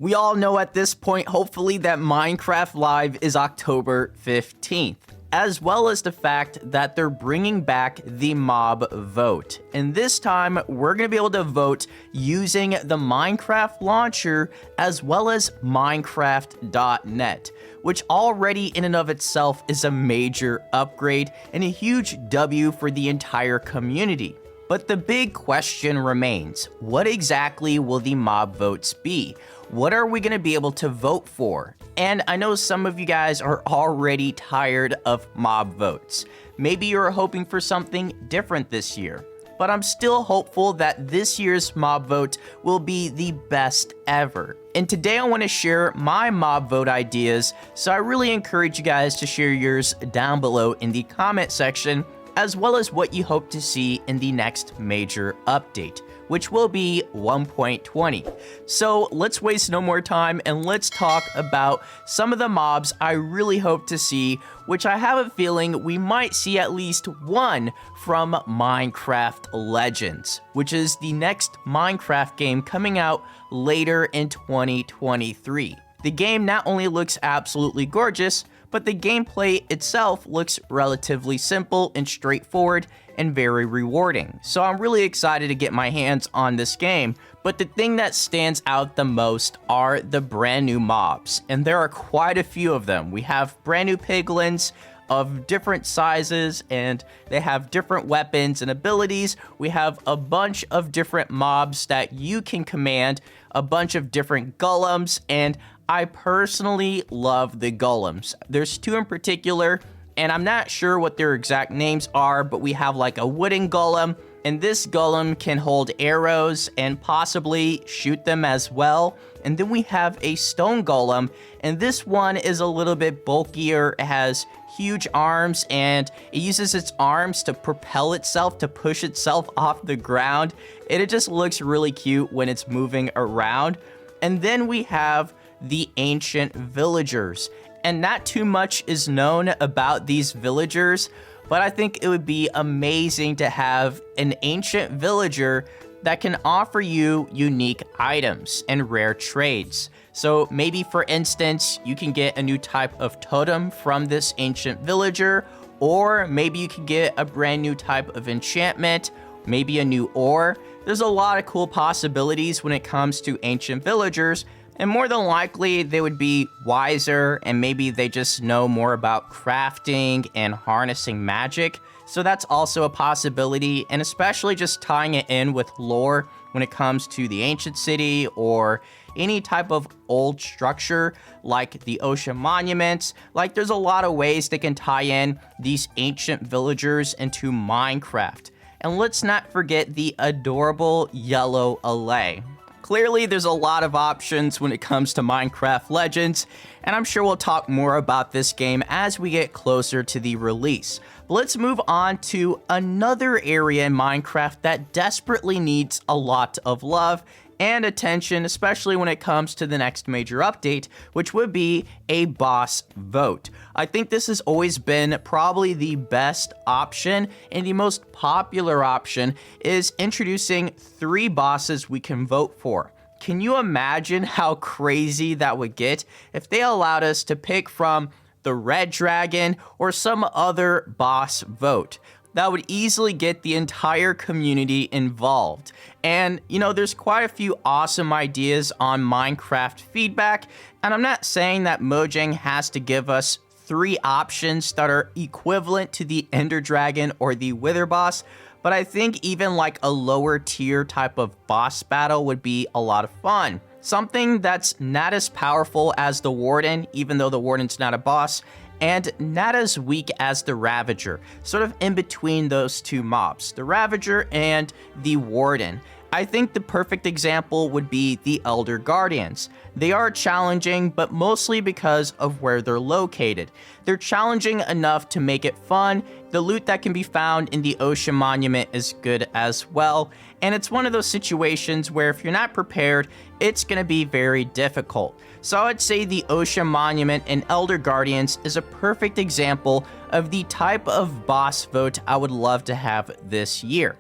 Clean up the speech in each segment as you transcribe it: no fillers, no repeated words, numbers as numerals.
We all know at this point, hopefully, that Minecraft Live is October 15th, as well as the fact that they're bringing back the mob vote. And this time, we're going to be able to vote using the Minecraft launcher as well as Minecraft.net, which already in and of itself is a major upgrade and a huge W for the entire community. But the big question remains, what exactly will the mob votes be? What are we going to be able to vote for? And I know some of you guys are already tired of mob votes. Maybe you're hoping for something different this year, but I'm still hopeful that this year's mob vote will be the best ever. And today I want to share my mob vote ideas, so I really encourage you guys to share yours down below in the comment section, as well as what you hope to see in the next major update, which will be 1.20. So let's waste no more time and let's talk about some of the mobs I really hope to see, which I have a feeling we might see at least one from Minecraft Legends, which is the next Minecraft game coming out later in 2023. The game not only looks absolutely gorgeous, but the gameplay itself looks relatively simple and straightforward and very rewarding. So I'm really excited to get my hands on this game, but the thing that stands out the most are the brand new mobs, and there are quite a few of them. We have brand new piglins of different sizes, and they have different weapons and abilities. We have a bunch of different mobs that you can command, a bunch of different golems, and I personally love the golems. There's two in particular, and I'm not sure what their exact names are, but we have like a wooden golem, and this golem can hold arrows and possibly shoot them as well. And then we have a stone golem, and this one is a little bit bulkier. It has huge arms, and it uses its arms to propel itself, to push itself off the ground. And it just looks really cute when it's moving around. And then we have the ancient villagers, and not too much is known about these villagers, but I think it would be amazing to have an ancient villager that can offer you unique items and rare trades. So maybe, for instance, you can get a new type of totem from this ancient villager, or maybe you can get a brand new type of enchantment, maybe a new ore. There's a lot of cool possibilities when it comes to ancient villagers, and more than likely they would be wiser, and maybe they just know more about crafting and harnessing magic. So that's also a possibility, and especially just tying it in with lore when it comes to the ancient city or any type of old structure like the ocean monuments. Like, there's a lot of ways they can tie in these ancient villagers into Minecraft. And let's not forget the adorable yellow allay. Clearly, there's a lot of options when it comes to Minecraft Legends, and I'm sure we'll talk more about this game as we get closer to the release. But let's move on to another area in Minecraft that desperately needs a lot of love and attention, especially when it comes to the next major update, which would be a boss vote. I think this has always been probably the best option, and the most popular option is introducing 3 bosses we can vote for. Can you imagine how crazy that would get if they allowed us to pick from the red dragon or some other boss vote? That would easily get the entire community involved. And, you know, there's quite a few awesome ideas on Minecraft feedback, and I'm not saying that Mojang has to give us 3 options that are equivalent to the Ender Dragon or the Wither boss, but I think even like a lower tier type of boss battle would be a lot of fun. Something that's not as powerful as the Warden, even though the Warden's not a boss, and not as weak as the Ravager, sort of in between those two mobs, the Ravager and the Warden. I think the perfect example would be the Elder Guardians. They are challenging, but mostly because of where they're located. They're challenging enough to make it fun. The loot that can be found in the Ocean Monument is good as well, and it's one of those situations where if you're not prepared, it's going to be very difficult. So I would say the Ocean Monument and Elder Guardians is a perfect example of the type of boss vote I would love to have this year.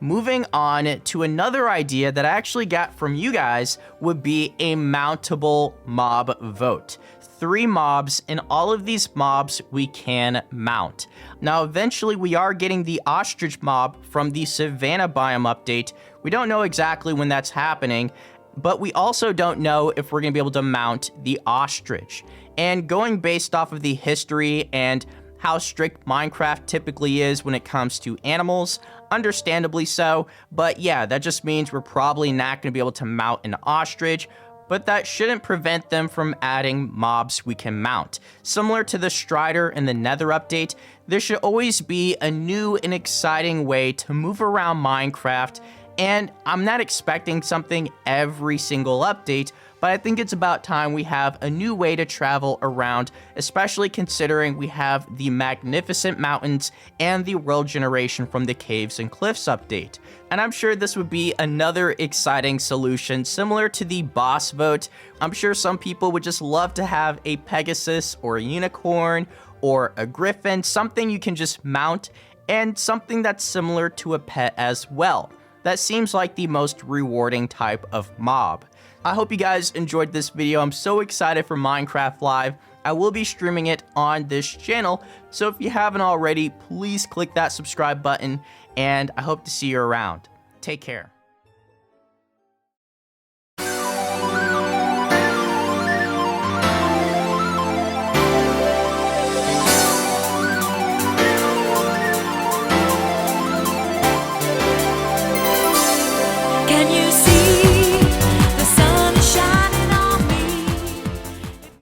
Moving on to another idea that I actually got from you guys would be a mountable mob vote. 3 mobs, and all of these mobs we can mount. Now, eventually we are getting the ostrich mob from the Savannah biome update. We don't know exactly when that's happening, but we also don't know if we're going to be able to mount the ostrich. And going based off of the history and how strict Minecraft typically is when it comes to animals, understandably so, but yeah, that just means we're probably not going to be able to mount an ostrich, but that shouldn't prevent them from adding mobs we can mount. Similar to the Strider in the Nether update, there should always be a new and exciting way to move around Minecraft, and I'm not expecting something every single update, but I think it's about time we have a new way to travel around, especially considering we have the magnificent mountains and the world generation from the Caves and Cliffs update. And I'm sure this would be another exciting solution similar to the boss vote. I'm sure some people would just love to have a Pegasus or a unicorn or a griffin, something you can just mount, and something that's similar to a pet as well. That seems like the most rewarding type of mob. I hope you guys enjoyed this video. I'm so excited for Minecraft Live. I will be streaming it on this channel, so if you haven't already, please click that subscribe button, and I hope to see you around. Take care.